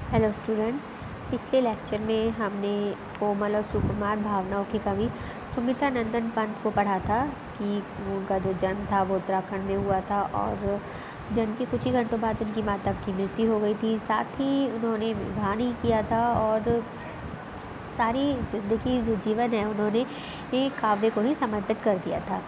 Hello students. पिछले lecture में हमने कोमल और सुकुमार भावनाओं की कवि सुमित्रा नंदन पंत को पढ़ा था कि उनका जो जन्म था वो उत्तराखंड में हुआ था और जन्म के कुछ ही घंटों बाद उनकी माता की मृत्यु हो गई थी। साथ ही उन्होंने विवाह नहीं किया था और सारी जिंदगी जो जीवन है उन्होंने एक काव्य को ही समर्पित कर दिया था।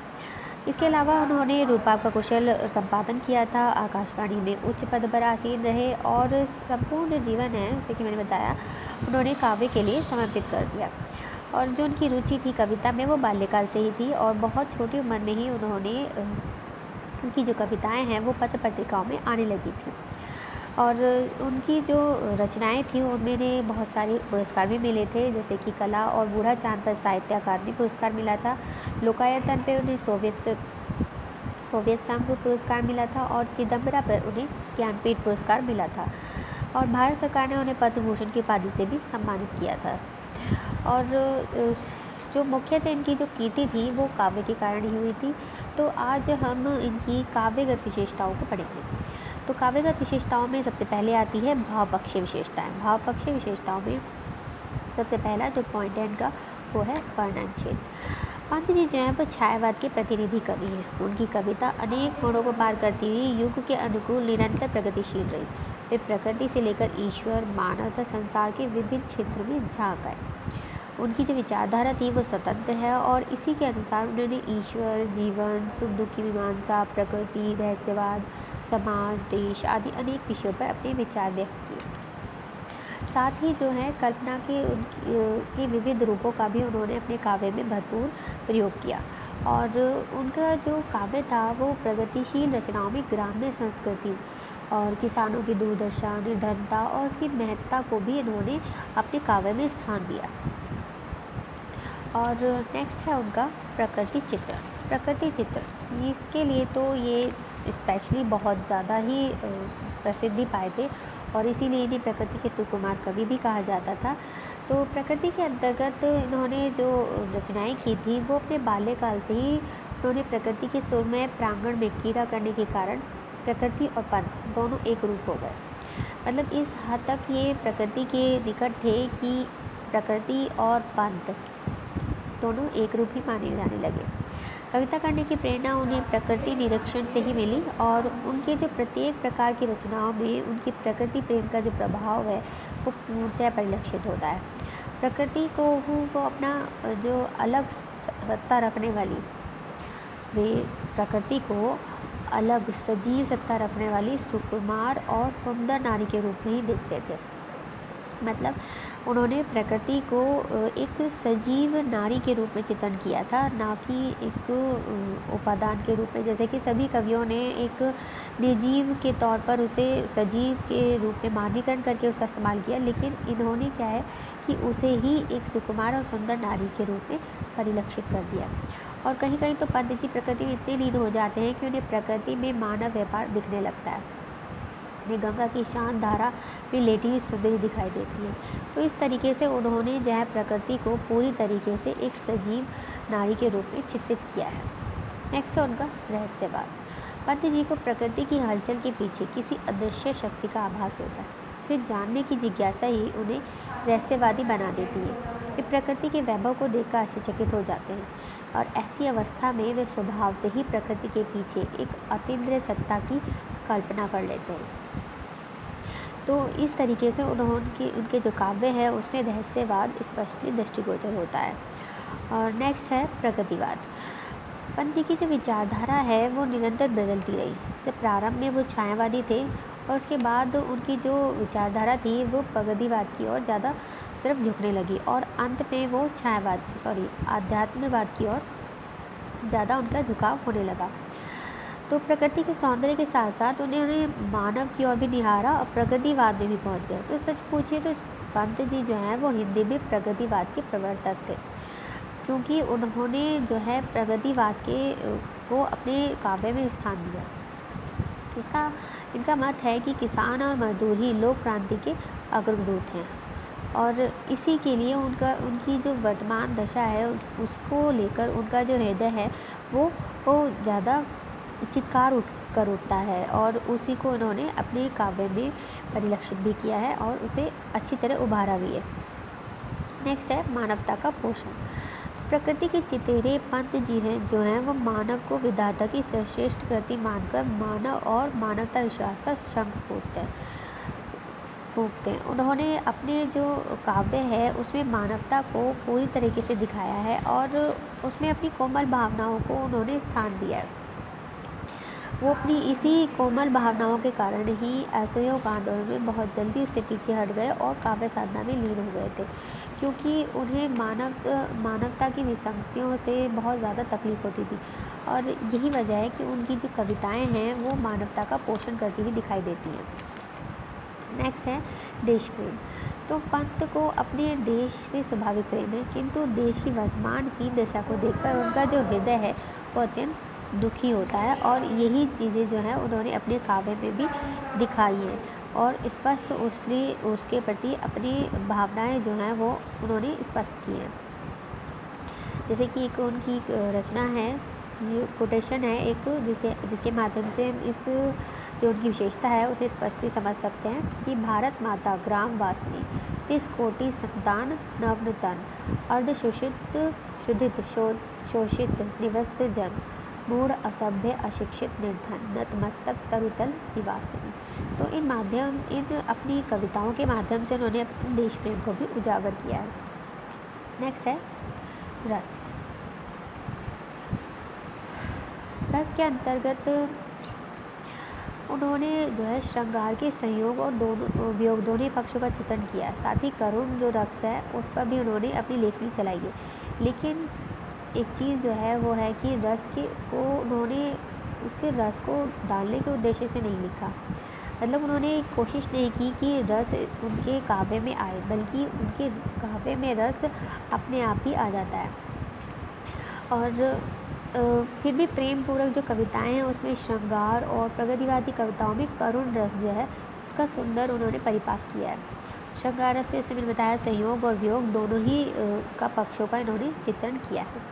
इसके अलावा उन्होंने रूपक का कुशल संपादन किया था, आकाशवाणी में उच्च पद पर आसीन रहे और संपूर्ण जीवन है जैसे कि मैंने बताया उन्होंने काव्य के लिए समर्पित कर दिया। और जो उनकी रुचि थी कविता में वो बाल्यकाल से ही थी और बहुत छोटी उम्र में ही उनकी जो कविताएं हैं वो पत्र पत्रिकाओं में आने लगी थी। और उनकी जो रचनाएं थी उनमें बहुत सारे पुरस्कार भी मिले थे, जैसे कि कला और बूढ़ा चांद पर साहित्य अकादमी पुरस्कार मिला था, लोकायतन पे उन्हें सोवियत संघ पुरस्कार मिला था और चिदम्बरा पर उन्हें ज्ञानपीठ पुरस्कार मिला था और भारत सरकार ने उन्हें पद्म भूषण की उपाधि से भी सम्मानित किया था। और जो मुख्यतः इनकी जो कीर्ति थी वो काव्य के कारण ही हुई थी। तो आज हम इनकी काव्यगत विशेषताओं को पढ़ेंगे। तो काव्यगत विशेषताओं में सबसे पहले आती है भावपक्षीय विशेषताएं। भावपक्षीय विशेषताओं में सबसे पहला जो पॉइंट है इनका वो है वर्णनचित। पंत जी जो है वो छायावाद के प्रतिनिधि कवि हैं। उनकी कविता अनेक मोड़ों को पार करती हुई युग के अनुकूल निरंतर प्रगतिशील रही। वे प्रकृति से लेकर ईश्वर, मानव तथा संसार के विभिन्न क्षेत्रों में झांक आए। उनकी जो विचारधारा थी वो स्वतंत्र है और इसी के अनुसार उन्होंने ईश्वर, जीवन, सुख दुख की मीमांसा, प्रकृति, रहस्यवाद, समाज, देश आदि अनेक विषयों पर अपने विचार व्यक्त किए। साथ ही जो है कल्पना के विविध रूपों का भी उन्होंने अपने काव्य में भरपूर प्रयोग किया। और उनका जो काव्य था वो प्रगतिशील रचनाओं में ग्राम्य संस्कृति और किसानों की दुर्दशा, निर्धनता और उसकी महत्ता को भी इन्होंने अपने काव्य में स्थान दिया। और नेक्स्ट है उनका प्रकृति चित्र। प्रकृति चित्र इसके लिए तो ये स्पेशली बहुत ज़्यादा ही प्रसिद्धि पाए थे और इसीलिए इन्हें प्रकृति के सुकुमार कवि भी कहा जाता था। तो प्रकृति के अंतर्गत इन्होंने जो रचनाएं की थी वो अपने बाल्यकाल से ही उन्होंने प्रकृति के सुरमय प्रांगण में क्रीड़ा करने के कारण प्रकृति और पंत दोनों एक रूप हो गए। मतलब इस हद तक ये प्रकृति के निकट थे कि प्रकृति और पंत दोनों एक रूप ही माने जाने लगे। कविता करने की प्रेरणा उन्हें प्रकृति निरीक्षण से ही मिली और उनके जो प्रत्येक प्रकार की रचनाओं में उनकी प्रकृति प्रेम का जो प्रभाव है वो पूर्णतः परिलक्षित होता है। प्रकृति को वो अपना जो अलग सत्ता रखने वाली, वे प्रकृति को अलग सजीव सत्ता रखने वाली सुकुमार और सुंदर नारी के रूप में ही देखते थे। मतलब उन्होंने प्रकृति को एक सजीव नारी के रूप में चित्रण किया था, ना कि एक उपादान के रूप में, जैसे कि सभी कवियों ने एक निर्जीव के तौर पर उसे सजीव के रूप में मानकीकरण करके उसका इस्तेमाल किया। लेकिन इन्होंने क्या है कि उसे ही एक सुकुमार और सुंदर नारी के रूप में परिलक्षित कर दिया। और कहीं कहीं तो पंत जी प्रकृति में इतने लीन हो जाते हैं कि उन्हें प्रकृति में मानव व्यापार दिखने लगता है। गंगा की शांत धारा में लेटी हुई सुंदरी दिखाई देती है। तो इस तरीके से उन्होंने जो है प्रकृति को पूरी तरीके से एक सजीव नारी के रूप में चित्रित किया है। नेक्स्ट है उनका रहस्यवाद। पंत जी को प्रकृति की हलचल के पीछे किसी अदृश्य शक्ति का आभास होता है। इसे जानने की जिज्ञासा ही उन्हें रहस्यवादी बना देती है। वे प्रकृति के वैभव को देखकर आश्चर्यचकित हो जाते हैं और ऐसी अवस्था में वे स्वभावतः ही प्रकृति के पीछे एक अतीन्द्रिय सत्ता की कल्पना कर लेते हैं। तो इस तरीके से उनके जो काव्य है उसमें रहस्यवाद स्पष्टली दृष्टिगोचर होता है। और नेक्स्ट है प्रगतिवाद। पंत जी की जो विचारधारा है वो निरंतर बदलती रही। तो प्रारंभ में वो छायावादी थे और उसके बाद उनकी जो विचारधारा थी वो प्रगतिवाद की ओर ज़्यादा तरफ झुकने लगी और अंत में वो आध्यात्मवाद की ओर ज़्यादा उनका झुकाव होने लगा। तो प्रकृति के सौंदर्य के साथ साथ उन्हें मानव की ओर भी निहारा और प्रगतिवाद में भी पहुंच गए। तो सच पूछिए तो पंत जी जो हैं वो हिंदी में प्रगतिवाद के प्रवर्तक थे, क्योंकि उन्होंने जो है प्रगतिवाद को अपने काव्य में स्थान दिया। इनका मत है कि किसान और मजदूर ही लोक क्रांति के अग्रदूत हैं और इसी के लिए उनकी जो वर्तमान दशा है उसको लेकर उनका जो हृदय है वो ज़्यादा चित्कार कर उठता है और उसी को उन्होंने अपने काव्य में परिलक्षित भी किया है और उसे अच्छी तरह उभारा भी है। नेक्स्ट है मानवता का पोषण। प्रकृति के चितेरे पंत जी हैं जो हैं वो मानव को विधाता की सर्वश्रेष्ठ कृति मानकर मानव और मानवता विश्वास का शंख फूंकते हैं। उन्होंने अपने जो काव्य है उसमें मानवता को पूरी तरीके से दिखाया है और उसमें अपनी कोमल भावनाओं को उन्होंने स्थान दिया है। वो अपनी इसी कोमल भावनाओं के कारण ही असहयोग आंदोलन में बहुत जल्दी उससे पीछे हट गए और काव्य साधना में लीन हो गए थे, क्योंकि उन्हें मानवता की विसंगतियों से बहुत ज़्यादा तकलीफ होती थी और यही वजह है कि उनकी जो कविताएं हैं वो मानवता का पोषण करती हुई दिखाई देती हैं। नेक्स्ट है देश प्रेम। तो पंत को अपने देश से स्वाभाविक प्रेम है, किंतु देश की वर्तमान की दशा को देखकर उनका जो हृदय है वो अत्यंत दुखी होता है और यही चीज़ें जो हैं उन्होंने अपने काव्य में भी दिखाई हैं और स्पष्ट उसके प्रति अपनी भावनाएं जो हैं वो उन्होंने स्पष्ट की हैं। जैसे कि एक उनकी रचना है, ये कोटेशन है एक, जिसके माध्यम से हम इस जो उनकी विशेषता है उसे स्पष्ट ही समझ सकते हैं कि भारत माता ग्राम वासिनी 30 कोटि संतान नग्न तन अर्धशोषित शुद्धित शोषित निवस्त्र जन मूढ़ असभ्य अशिक्षित निर्धन नतमस्तक तरुतल निवासिनी। तो इन अपनी कविताओं के माध्यम से उन्होंने अपने देश प्रेम को भी उजागर किया है। नेक्स्ट है रस। रस के अंतर्गत उन्होंने जो है श्रृंगार के संयोग और वियोग दोनों पक्षों का चित्रण किया है। साथ ही करुण जो रस है उस पर भी उन्होंने अपनी लेखनी चलाई है। लेकिन एक चीज़ जो है वो है कि उन्होंने उसके रस को डालने के उद्देश्य से नहीं लिखा, मतलब उन्होंने कोशिश नहीं की कि रस उनके काव्य में आए, बल्कि उनके काव्य में रस अपने आप ही आ जाता है। और फिर भी प्रेम पूर्वक जो कविताएं हैं उसमें श्रृंगार और प्रगतिवादी कविताओं में करुण रस जो है उसका सुंदर उन्होंने परिपाक किया है। श्रृंगार रस जैसे मैंने बताया संयोग और वियोग दोनों ही का पक्षों का इन्होंने चित्रण किया है।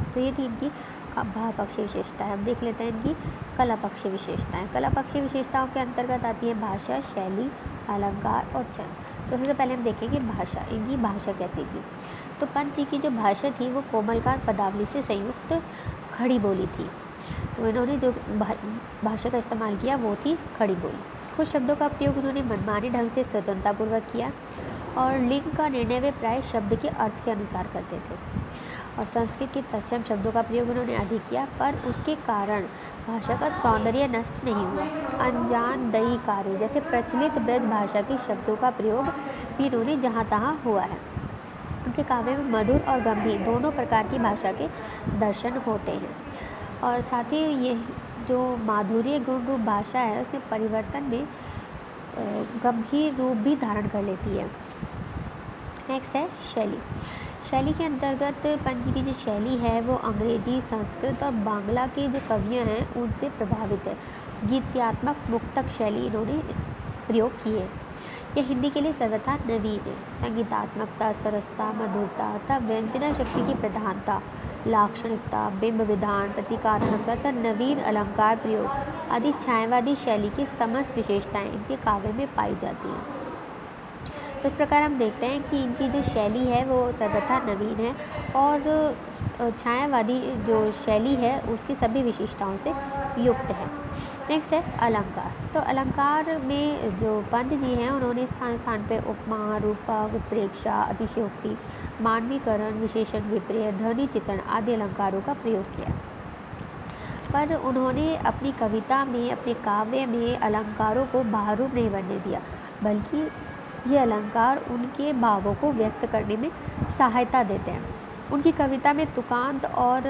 तो ये थी इनकी भाव पक्षीय विशेषता है। अब देख लेते हैं इनकी कला पक्षीय विशेषताएं। कला पक्षीय विशेषताओं के अंतर्गत आती है भाषा, शैली, अलंकार और छंद। तो सबसे पहले हम देखेंगे भाषा। इनकी भाषा कैसी थी। तो पंत जी की जो भाषा थी वो कोमलकार पदावली से संयुक्त खड़ी बोली थी। तो इन्होंने जो भाषा का इस्तेमाल किया वो थी खड़ी बोली। कुछ शब्दों का प्रयोग उन्होंने मनमानी ढंग से स्वतंत्रतापूर्वक किया और लिंग का निर्णय वे प्राय शब्द के अर्थ के अनुसार करते थे। और संस्कृत के तत्सम शब्दों का प्रयोग उन्होंने अधिक किया, पर उसके कारण भाषा का सौंदर्य नष्ट नहीं हुआ। अनजान दई कार्य जैसे प्रचलित ब्रज भाषा के शब्दों का प्रयोग भी इन्होंने जहाँ तहाँ हुआ है। उनके काव्य में मधुर और गंभीर दोनों प्रकार की भाषा के दर्शन होते हैं। और साथ ही ये जो माधुर्य गुण रूप भाषा है उसमें परिवर्तन में गंभीर रूप भी धारण कर लेती है। नेक्स्ट है शैली। शैली के अंतर्गत पंत जी की जो शैली है वो अंग्रेजी, संस्कृत और बांग्ला के जो कवियाँ हैं उनसे प्रभावित है। गीत्यात्मक मुक्तक शैली इन्होंने प्रयोग की है। यह हिंदी के लिए सर्वथा नवीन है। संगीतात्मकता, सरसता, मधुरता तथा व्यंजना शक्ति की प्रधानता, लाक्षणिकता, बिंब विधान, प्रतीकात्मकता तथा नवीन अलंकार प्रयोग आदि छायावादी शैली की समस्त विशेषताएं इनके काव्य में पाई जाती हैं। तो इस प्रकार हम देखते हैं कि इनकी जो शैली है वो सर्वथा नवीन है और छायावादी जो शैली है उसकी सभी विशेषताओं से युक्त है। नेक्स्ट है अलंकार। तो अलंकार में जो पंत जी हैं उन्होंने स्थान स्थान पे उपमा, रूपक, उत्प्रेक्षा, अतिशयोक्ति, मानवीकरण, विशेषण विपर्य, ध्वनि चित्रण आदि अलंकारों का प्रयोग किया। पर उन्होंने अपनी कविता में, अपने काव्य में अलंकारों को बाहरूप नहीं बनने दिया, बल्कि ये अलंकार उनके भावों को व्यक्त करने में सहायता देते हैं। उनकी कविता में तुकांत और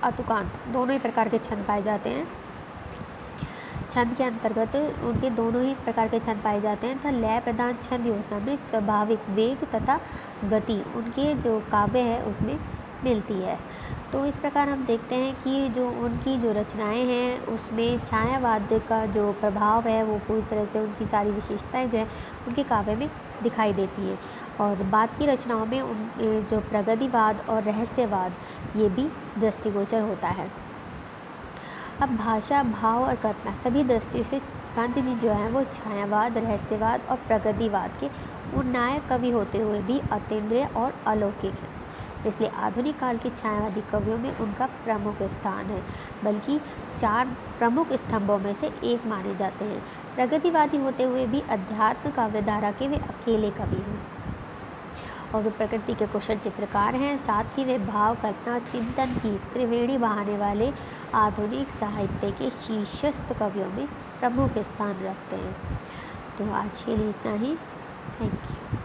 अतुकांत दोनों ही प्रकार के छंद पाए जाते हैं। छंद के अंतर्गत उनके दोनों ही प्रकार के छंद पाए जाते हैं तथा लय प्रधान छंद योजना में स्वाभाविक वेग तथा गति उनके जो काव्य है उसमें मिलती है। तो इस प्रकार हम देखते हैं कि जो उनकी जो रचनाएं हैं उसमें छायावाद का जो प्रभाव है वो पूरी तरह से उनकी सारी विशेषताएं जो है उनके काव्य में दिखाई देती है। और बाद की रचनाओं में उन जो प्रगतिवाद और रहस्यवाद ये भी दृष्टिगोचर होता है। अब भाषा, भाव और कल्पना सभी दृष्टियों से कांत जी जो हैं वो छायावाद, रहस्यवाद और प्रगतिवाद के उन्नायक कवि होते हुए भी अतीन्द्रिय और अलौकिक हैं। इसलिए आधुनिक काल के छायावादी कवियों में उनका प्रमुख स्थान है, बल्कि 4 प्रमुख स्तंभों में से एक माने जाते हैं। प्रगतिवादी होते हुए भी अध्यात्म काव्यधारा के वे अकेले कवि हैं और वे प्रकृति के कुशल चित्रकार हैं। साथ ही वे भाव, कल्पना और चिंतन की त्रिवेणी बहाने वाले आधुनिक साहित्य के शीर्षस्थ कवियों में प्रमुख स्थान रखते हैं। तो आज के लिए इतना ही। Thank you.